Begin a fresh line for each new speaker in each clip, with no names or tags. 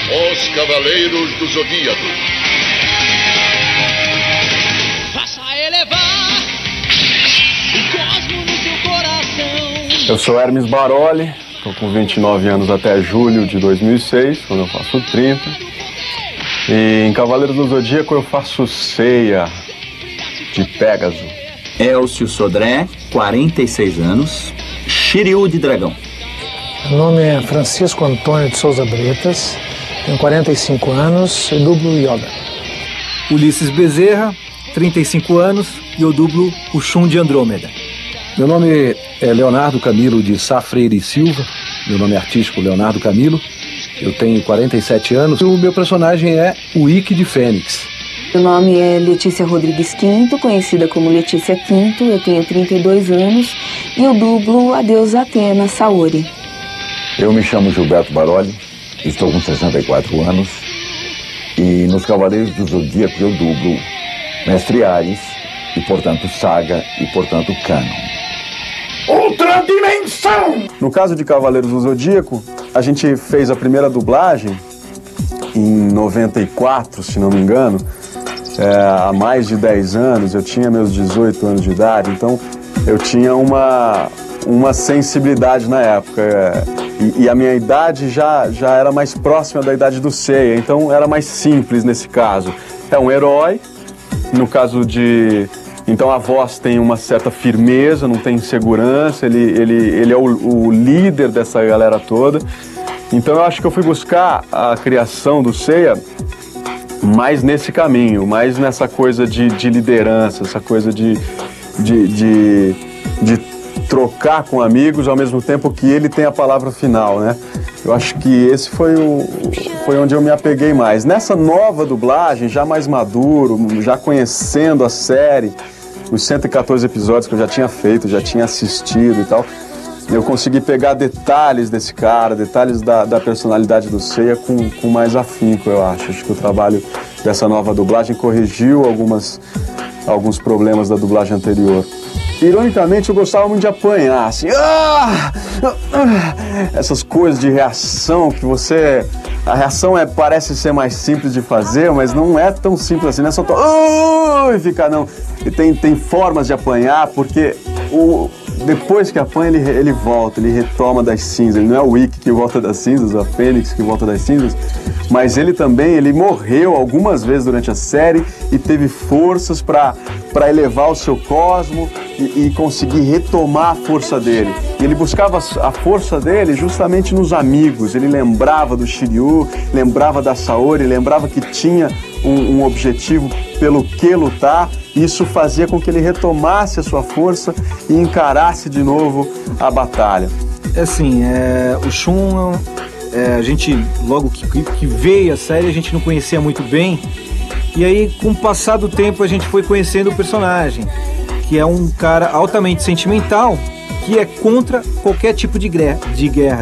Os Cavaleiros do Zodíaco.
Faça elevar o cosmo no seu coração.
Eu sou Hermes Baroli, estou com 29 anos até julho de 2006, quando eu faço 30. E em Cavaleiros do Zodíaco eu faço Seiya de Pégaso.
Elcio Sodré, 46 anos, Shiryu de Dragão.
Meu nome é Francisco Antônio de Souza Bretas, tenho 45 anos e dublo Yoga.
Ulisses Bezerra, 35 anos e eu dublo o Shun de Andrômeda.
Meu nome é Leonardo Camilo de Sá Freire e Silva, meu nome é artístico Leonardo Camilo, eu tenho 47 anos e o meu personagem é o Ikki de Fênix.
Meu nome é Letícia Rodrigues Quinto, conhecida como Letícia Quinto, eu tenho 32 anos e eu dublo a deusa Atena Saori.
Eu me chamo Gilberto Baroli, estou com 64 anos e nos Cavaleiros do Zodíaco eu dublo Mestre Ares e, portanto, Saga e, portanto, Canon.
Outra dimensão! No caso de Cavaleiros do Zodíaco, a gente fez a primeira dublagem em 94, se não me engano, há mais de 10 anos, eu tinha meus 18 anos de idade, então eu tinha uma sensibilidade na época, e a minha idade já era mais próxima da idade do Seiya, então era mais simples nesse caso. É um herói, no caso de... Então a voz tem uma certa firmeza, não tem insegurança, ele é o líder dessa galera toda. Então eu acho que eu fui buscar a criação do Seiya mais nesse caminho, mais nessa coisa de liderança, essa coisa de trocar com amigos ao mesmo tempo que ele tem a palavra final, né? Eu acho que esse foi onde eu me apeguei mais. Nessa nova dublagem, já mais maduro, já conhecendo a série, os 114 episódios que eu já tinha feito, já tinha assistido e tal, eu consegui pegar detalhes desse cara, detalhes da personalidade do Seiya com mais afinco, eu acho. Acho que o trabalho dessa nova dublagem corrigiu alguns problemas da dublagem anterior. Ironicamente, eu gostava muito de apanhar, assim, essas coisas de reação que você... A reação parece ser mais simples de fazer, mas não é tão simples assim, não é só e ficar, não. E tem formas de apanhar, porque depois que apanha, ele volta, ele retoma das cinzas. Ele não é o Ikki que volta das cinzas, a Fênix que volta das cinzas, mas ele também, ele morreu algumas vezes durante a série e teve forças para elevar o seu cosmo e conseguir retomar a força dele. E ele buscava a força dele justamente nos amigos. Ele lembrava do Shiryu, lembrava da Saori, lembrava que tinha um objetivo pelo que lutar. Isso fazia com que ele retomasse a sua força e encarasse de novo a batalha.
Assim, o Shun, a gente, logo que veio a série, a gente não conhecia muito bem. E aí, com o passar do tempo, a gente foi conhecendo o personagem, que é um cara altamente sentimental, que é contra qualquer tipo de guerra,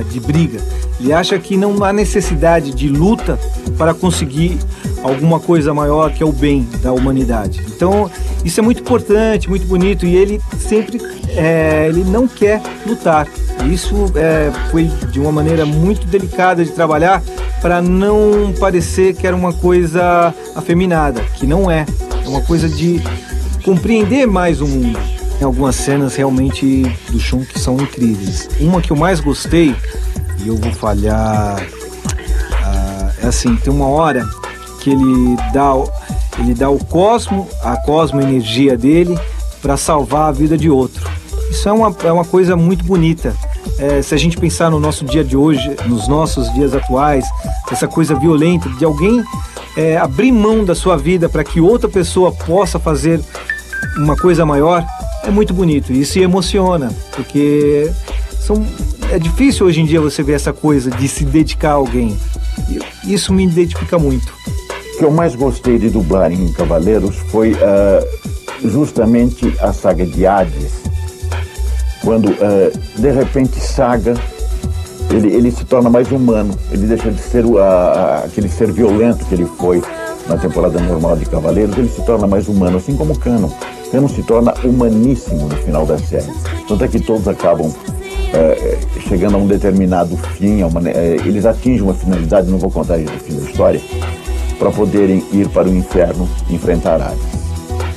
de briga. Ele acha que não há necessidade de luta para conseguir alguma coisa maior que é o bem da humanidade. Então, isso é muito importante, muito bonito, e ele sempre ele não quer lutar. Isso foi de uma maneira muito delicada de trabalhar para não parecer que era uma coisa afeminada, que não é. É uma coisa de compreender mais o mundo. Tem algumas cenas realmente do Shun que são incríveis. Uma que eu mais gostei, e eu vou falhar, é assim, tem uma hora que ele dá o cosmo, a cosmo-energia dele para salvar a vida de outro. Isso é uma coisa muito bonita. Se a gente pensar no nosso dia de hoje, nos nossos dias atuais, essa coisa violenta de alguém abrir mão da sua vida para que outra pessoa possa fazer uma coisa maior, é muito bonito. E isso emociona, porque é difícil hoje em dia você ver essa coisa de se dedicar a alguém. E isso me identifica muito.
O que eu mais gostei de dublar em Cavaleiros foi justamente a saga de Hades, quando de repente Saga ele se torna mais humano, ele deixa de ser aquele ser violento que ele foi na temporada normal de Cavaleiros, ele se torna mais humano, assim como Canon. Canon se torna humaníssimo no final da série, tanto é que todos acabam chegando a um determinado fim, eles atingem uma finalidade, não vou contar o fim da história, para poderem ir para o inferno enfrentar Hades.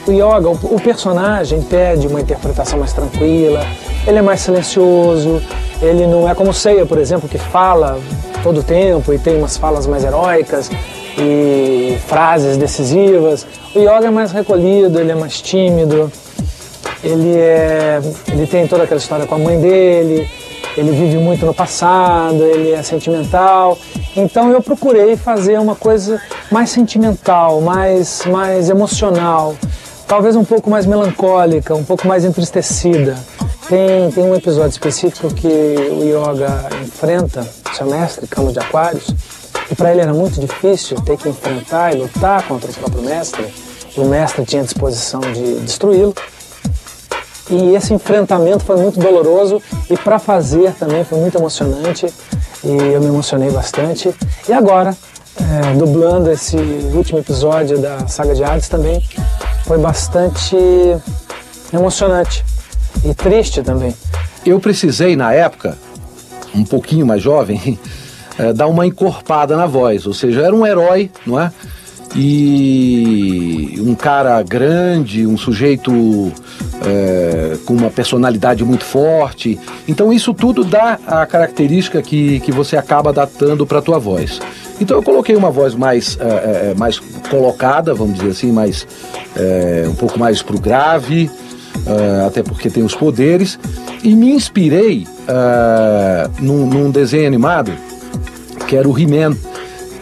O Yoga, o personagem pede uma interpretação mais tranquila, ele é mais silencioso, ele não é como Seiya, por exemplo, que fala todo o tempo e tem umas falas mais heróicas e frases decisivas. O Yoga é mais recolhido, ele é mais tímido, ele tem toda aquela história com a mãe dele, ele vive muito no passado, ele é sentimental. Então eu procurei fazer uma coisa mais sentimental, mais emocional, talvez um pouco mais melancólica, um pouco mais entristecida. Tem um episódio específico que o Yoga enfrenta seu mestre, Cama de Aquários, e para ele era muito difícil ter que enfrentar e lutar contra o próprio mestre, e o mestre tinha disposição de destruí-lo. E esse enfrentamento foi muito doloroso e para fazer também foi muito emocionante e eu me emocionei bastante. E agora, dublando esse último episódio da saga de Hades também, foi bastante emocionante e triste também.
Eu precisei, na época, um pouquinho mais jovem, dar uma encorpada na voz, ou seja, era um herói, não é? E um cara grande, um sujeito com uma personalidade muito forte. Então isso tudo dá a característica que você acaba adaptando para a tua voz. Então eu coloquei uma voz mais colocada, vamos dizer assim, um pouco mais pro grave, até porque tem os poderes, e me inspirei num desenho animado que era o He-Man,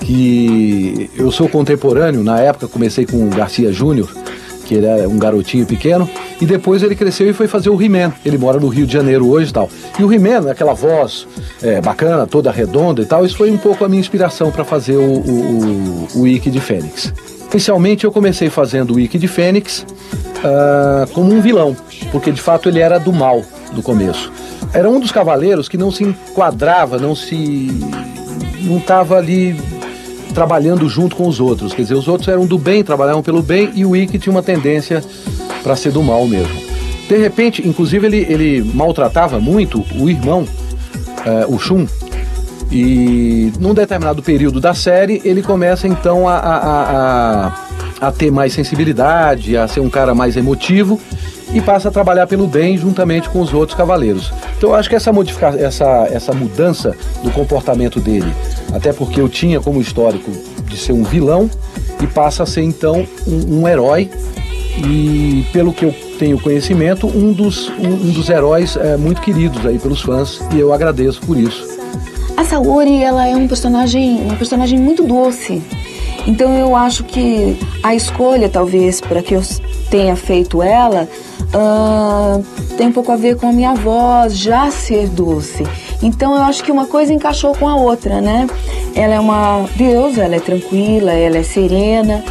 que eu sou contemporâneo. Na época comecei com o Garcia Júnior, que ele era um garotinho pequeno, e depois ele cresceu e foi fazer o He-Man. Ele mora no Rio de Janeiro hoje e tal. E o He-Man, aquela voz bacana, toda redonda e tal, isso foi um pouco a minha inspiração para fazer o Ikki de Fênix. Inicialmente eu comecei fazendo o Ikki de Fênix como um vilão, porque de fato ele era do mal no começo. Era um dos cavaleiros que não se enquadrava, não estava ali trabalhando junto com os outros. Quer dizer, os outros eram do bem, trabalhavam pelo bem, e o Ikki tinha uma tendência para ser do mal mesmo. De repente, inclusive, ele maltratava muito o irmão, o Shun, e num determinado período da série ele começa então a ter mais sensibilidade, a ser um cara mais emotivo e passa a trabalhar pelo bem juntamente com os outros cavaleiros. Então eu acho que essa mudança do comportamento dele, até porque eu tinha como histórico de ser um vilão, e passa a ser então um herói, e pelo que eu tenho conhecimento, um dos heróis muito queridos aí pelos fãs, e eu agradeço por isso.
A Saori, ela é uma personagem muito doce. Então eu acho que a escolha, talvez, para que eu tenha feito ela, tem um pouco a ver com a minha voz já ser doce. Então eu acho que uma coisa encaixou com a outra, né? Ela é uma deusa, ela é tranquila, ela é serena.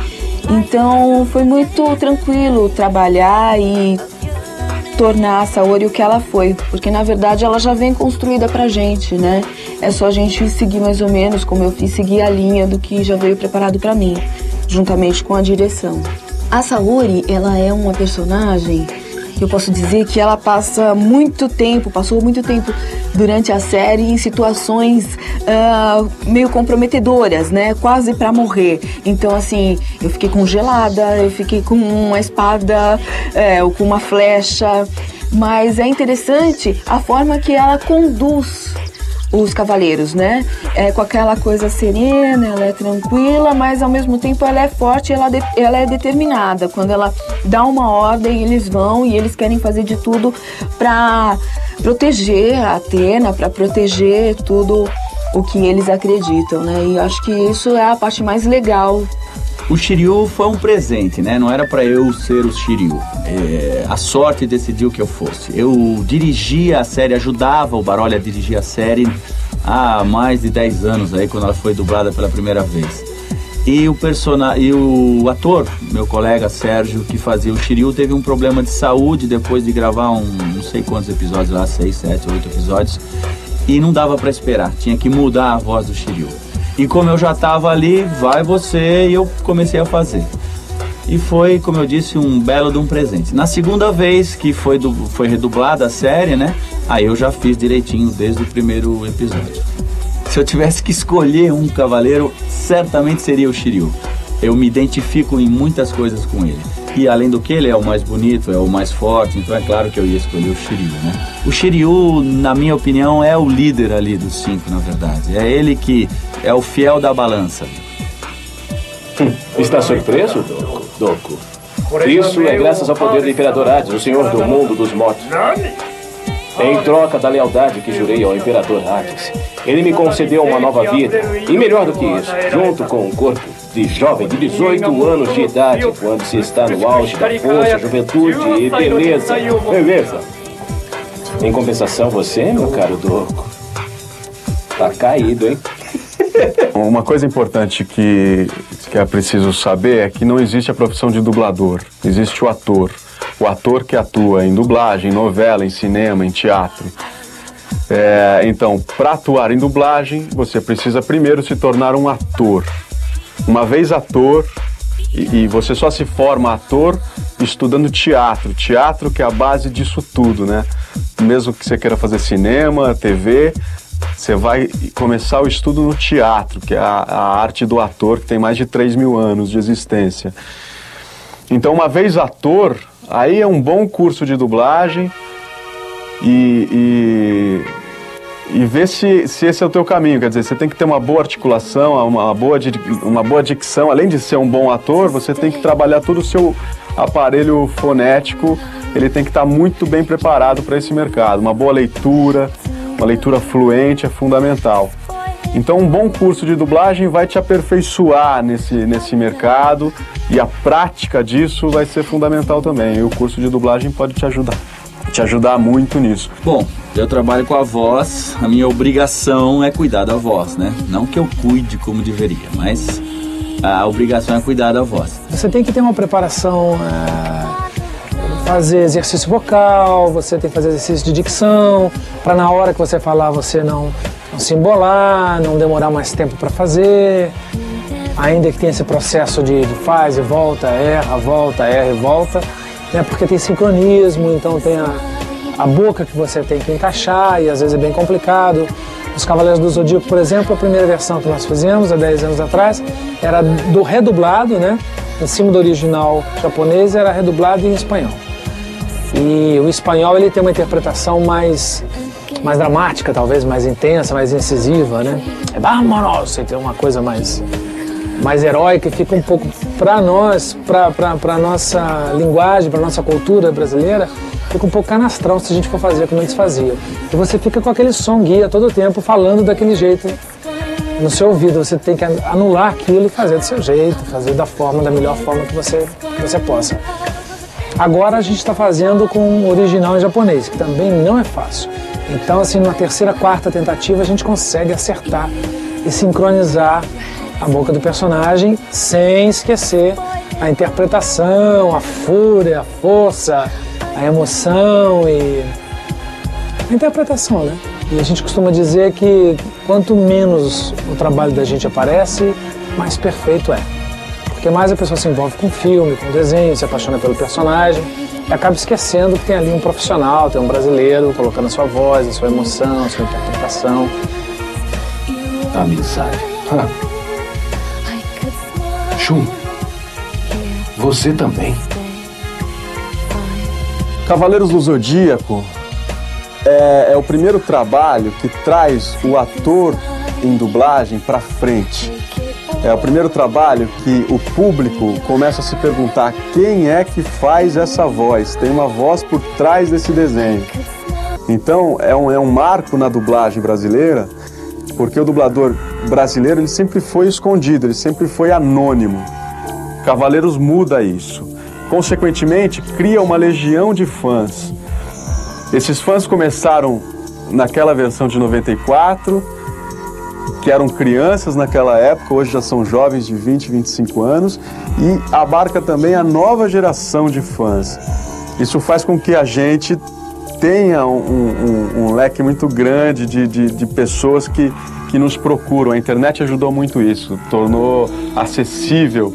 Então foi muito tranquilo trabalhar e tornar a Saori o que ela foi, porque na verdade ela já vem construída pra gente, né? É só a gente seguir mais ou menos, como eu fiz, seguir a linha do que já veio preparado pra mim, juntamente com a direção. A Saori, ela é uma personagem que eu posso dizer que ela passou muito tempo durante a série em situações meio comprometedoras, né? Quase pra morrer. Então, assim, eu fiquei congelada, eu fiquei com uma espada, ou com uma flecha. Mas é interessante a forma que ela conduz os cavaleiros, né? Com aquela coisa serena, ela é tranquila, mas ao mesmo tempo ela é forte, ela é determinada. Quando ela dá uma ordem, eles vão e eles querem fazer de tudo para proteger a Athena, para proteger tudo o que eles acreditam, né? E acho que isso é a parte mais legal.
O Shiryu foi um presente, né? Não era para eu ser o Shiryu. A sorte decidiu que eu fosse. Eu dirigia a série, ajudava o Baroli a dirigir a série há mais de 10 anos, aí, quando ela foi dublada pela primeira vez. E o ator, meu colega Sérgio, que fazia o Shiryu, teve um problema de saúde depois de gravar não sei quantos episódios lá, 6, 7, 8 episódios, e não dava para esperar, tinha que mudar a voz do Shiryu. E como eu já estava ali, vai você, e eu comecei a fazer. E foi, como eu disse, um belo de um presente. Na segunda vez que foi redublada a série, né? Aí eu já fiz direitinho desde o primeiro episódio. Se eu tivesse que escolher um cavaleiro, certamente seria o Shiryu. Eu me identifico em muitas coisas com ele. E além do que, ele é o mais bonito, é o mais forte, então é claro que eu ia escolher o Shiryu, né? O Shiryu, na minha opinião, é o líder ali dos 5, na verdade. É ele que é o fiel da balança.
Está surpreso, Doku? Isso é graças ao poder do Imperador Hades, o senhor do mundo dos mortos. Em troca da lealdade que jurei ao Imperador Hades, ele me concedeu uma nova vida. E melhor do que isso, junto com um corpo de jovem de 18 anos de idade, quando se está no auge da força, juventude e beleza. Beleza. Em compensação, você, meu caro Doku, tá caído, hein?
Uma coisa importante que é preciso saber é que não existe a profissão de dublador, existe o ator. O ator que atua em dublagem, em novela, em cinema, em teatro. Então, para atuar em dublagem, você precisa primeiro se tornar um ator. Uma vez ator, e você só se forma ator estudando teatro. Teatro que é a base disso tudo, né? Mesmo que você queira fazer cinema, TV, você vai começar o estudo no teatro, que é a arte do ator, que tem mais de 3.000 anos de existência. Então, uma vez ator, aí é um bom curso de dublagem e ver se esse é o teu caminho. Quer dizer, você tem que ter uma boa articulação, uma boa dicção. Além de ser um bom ator, você tem que trabalhar todo o seu aparelho fonético. Ele tem que estar muito bem preparado para esse mercado. Uma boa leitura, uma leitura fluente é fundamental. Então, um bom curso de dublagem vai te aperfeiçoar nesse mercado, e a prática disso vai ser fundamental também. E o curso de dublagem pode te ajudar muito nisso.
Bom, eu trabalho com a voz, a minha obrigação é cuidar da voz, né? Não que eu cuide como deveria, mas a obrigação é cuidar da voz.
Você tem que ter uma preparação, fazer exercício vocal, você tem que fazer exercício de dicção, para na hora que você falar você não se embolar, não demorar mais tempo para fazer, ainda que tenha esse processo de faz e volta, erra e volta, né? Porque tem sincronismo, então tem a boca que você tem que encaixar e às vezes é bem complicado. Os Cavaleiros do Zodíaco, por exemplo, a primeira versão que nós fizemos há 10 anos atrás era do redublado, né? Em cima do original japonês era redublado em espanhol. E o espanhol ele tem uma interpretação mais dramática, talvez, mais intensa, mais incisiva, né? É vámonos, tem uma coisa mais heróica, e fica um pouco, para nós, para nossa linguagem, para nossa cultura brasileira, fica um pouco canastrão se a gente for fazer como eles faziam. E você fica com aquele som guia todo o tempo, falando daquele jeito no seu ouvido. Você tem que anular aquilo e fazer do seu jeito, fazer da melhor forma que você possa. Agora a gente está fazendo com o original em japonês, que também não é fácil. Então, assim, na terceira, quarta tentativa, a gente consegue acertar e sincronizar a boca do personagem sem esquecer a interpretação, a fúria, a força, a emoção e a interpretação, né? E a gente costuma dizer que quanto menos o trabalho da gente aparece, mais perfeito é. Porque mais a pessoa se envolve com o filme, com o desenho, se apaixona pelo personagem e acaba esquecendo que tem ali um profissional, tem um brasileiro colocando a sua voz, a sua emoção, a sua interpretação.
Amizade. Shun, você também.
Cavaleiros do Zodíaco é o primeiro trabalho que traz o ator em dublagem para frente. É o primeiro trabalho que o público começa a se perguntar quem é que faz essa voz. Tem uma voz por trás desse desenho. Então é um marco na dublagem brasileira, porque o dublador brasileiro ele sempre foi escondido, ele sempre foi anônimo. Cavaleiros muda isso. Consequentemente, cria uma legião de fãs. Esses fãs começaram naquela versão de 94, que eram crianças naquela época, hoje já são jovens de 20, 25 anos, e abarca também a nova geração de fãs. Isso faz com que a gente tenha um leque muito grande de pessoas que nos procuram. A internet ajudou muito isso, tornou acessível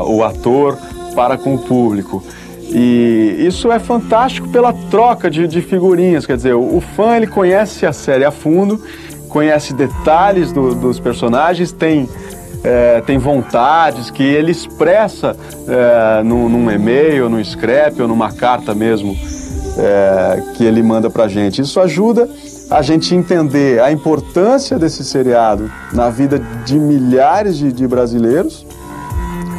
o ator para com o público. E isso é fantástico pela troca de figurinhas, quer dizer, o fã ele conhece a série a fundo, conhece detalhes dos personagens, tem vontades que ele expressa num e-mail, num scrap ou numa carta mesmo que ele manda pra gente. Isso ajuda a gente entender a importância desse seriado na vida de milhares de brasileiros,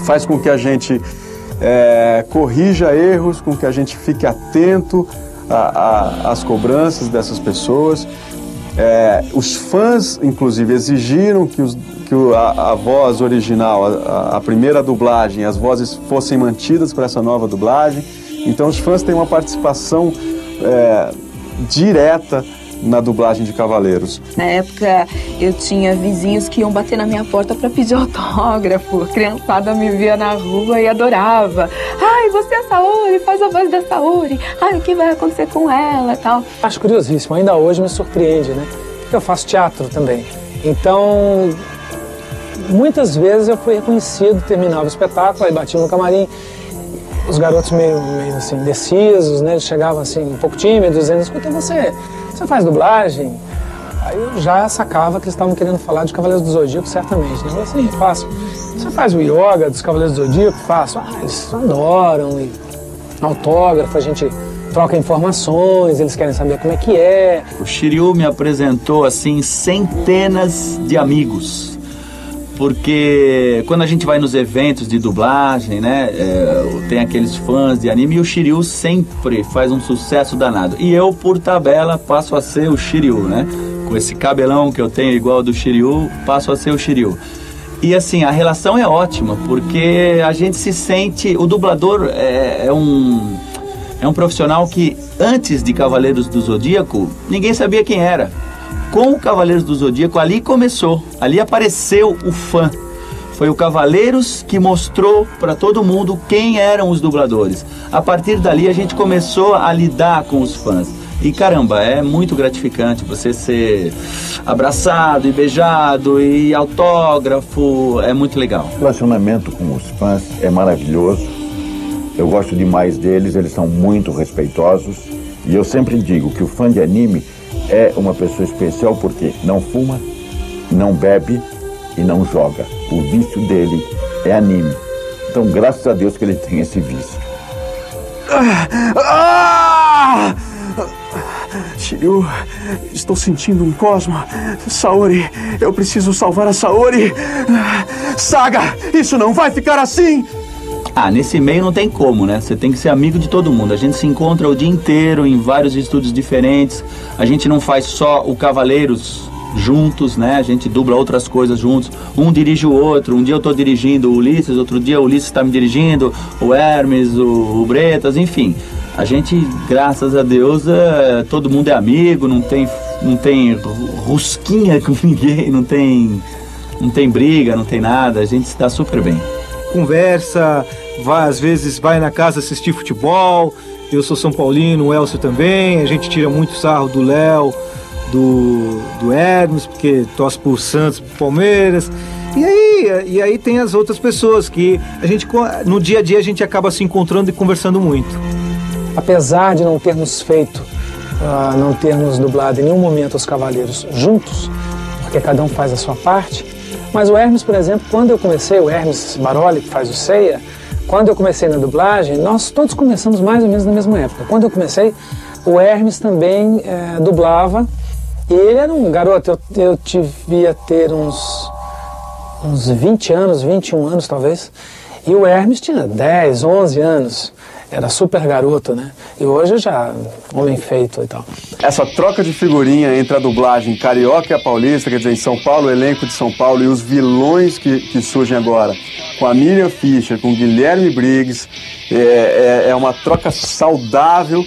faz com que a gente corrija erros, com que a gente fique atento às cobranças dessas pessoas. Os fãs, inclusive, exigiram que a voz original, a primeira dublagem, as vozes fossem mantidas para essa nova dublagem. Então os fãs têm uma participação direta na dublagem de Cavaleiros.
Na época eu tinha vizinhos que iam bater na minha porta para pedir autógrafo. A criançada me via na rua e adorava. Ai, você é a Saori, faz a voz da Saori. Ai, o que vai acontecer com ela e tal.
Acho curiosíssimo, ainda hoje me surpreende, né? Porque eu faço teatro também. Então, muitas vezes eu fui reconhecido, terminava o espetáculo, aí batia no camarim. Os garotos meio assim, indecisos, né? Eles chegavam assim, um pouco tímidos, dizendo, escuta, você faz dublagem? Aí eu já sacava que eles estavam querendo falar de Cavaleiros do Zodíaco, certamente, né? Eu falei, sim, faço. Você faz o yoga dos Cavaleiros do Zodíaco? Faço. Eles adoram, e autógrafo, a gente troca informações, eles querem saber como é que é.
O Shiryu me apresentou, assim, centenas de amigos. Porque quando a gente vai nos eventos de dublagem, né, tem aqueles fãs de anime e o Shiryu sempre faz um sucesso danado. E eu, por tabela, passo a ser o Shiryu, né? Com esse cabelão que eu tenho igual ao do Shiryu, passo a ser o Shiryu. E assim, a relação é ótima, porque a gente se sente... O dublador é um profissional que, antes de Cavaleiros do Zodíaco, ninguém sabia quem era. Com o Cavaleiros do Zodíaco, ali começou, ali apareceu o fã. Foi o Cavaleiros que mostrou para todo mundo quem eram os dubladores. A partir dali a gente começou a lidar com os fãs. E caramba, é muito gratificante você ser abraçado e beijado e autógrafo, é muito legal.
O relacionamento com os fãs é maravilhoso. Eu gosto demais deles, eles são muito respeitosos. E eu sempre digo que o fã de anime é uma pessoa especial porque não fuma, não bebe e não joga. O vício dele é anime. Então, graças a Deus que ele tem esse vício.
Shiryu, estou sentindo um cosmo. Saori, eu preciso salvar a Saori. Saga, isso não vai ficar assim.
Nesse meio não tem como, né? Você tem que ser amigo de todo mundo. A gente se encontra o dia inteiro em vários estúdios diferentes. A gente não faz só o Cavaleiros juntos, né? A gente dubla outras coisas juntos. Um dirige o outro. Um dia eu tô dirigindo o Ulisses, outro dia o Ulisses tá me dirigindo, o Hermes, o Bretas, enfim. A gente, graças a Deus, todo mundo é amigo, não tem rusquinha com ninguém, não tem briga, não tem nada. A gente se dá super bem.
Conversa, às vezes vai na casa assistir futebol. Eu sou São Paulino, o Elcio também. A gente tira muito sarro do Léo, do Hermes, porque torce por Santos, por Palmeiras. E aí tem as outras pessoas que a gente, no dia a dia, a gente acaba se encontrando e conversando muito.
Apesar de não termos não termos dublado em nenhum momento os Cavaleiros juntos, porque cada um faz a sua parte. Mas o Hermes, por exemplo, quando eu comecei, o Hermes Baroli, que faz o Seiya, quando eu comecei na dublagem, nós todos começamos mais ou menos na mesma época. Quando eu comecei, o Hermes também dublava, e ele era um garoto, eu devia ter uns 20 anos, 21 anos talvez, e o Hermes tinha 10, 11 anos. Era super garoto, né? E hoje já homem feito e tal.
Essa troca de figurinha entre a dublagem carioca e a paulista, quer dizer, em São Paulo, o elenco de São Paulo e os vilões que surgem agora, com a Miriam Fischer, com o Guilherme Briggs, é uma troca saudável,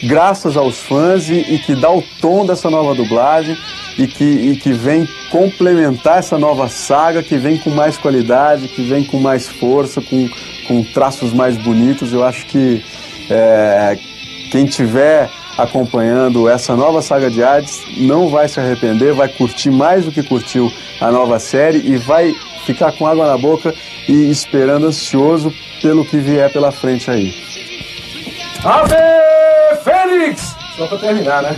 graças aos fãs e que dá o tom dessa nova dublagem e que vem complementar essa nova saga, que vem com mais qualidade, que vem com mais força, com traços mais bonitos. Eu acho que quem estiver acompanhando essa nova saga de Hades não vai se arrepender, vai curtir mais do que curtiu a nova série e vai ficar com água na boca e esperando ansioso pelo que vier pela frente aí.
Ave Fênix! Só pra terminar, né?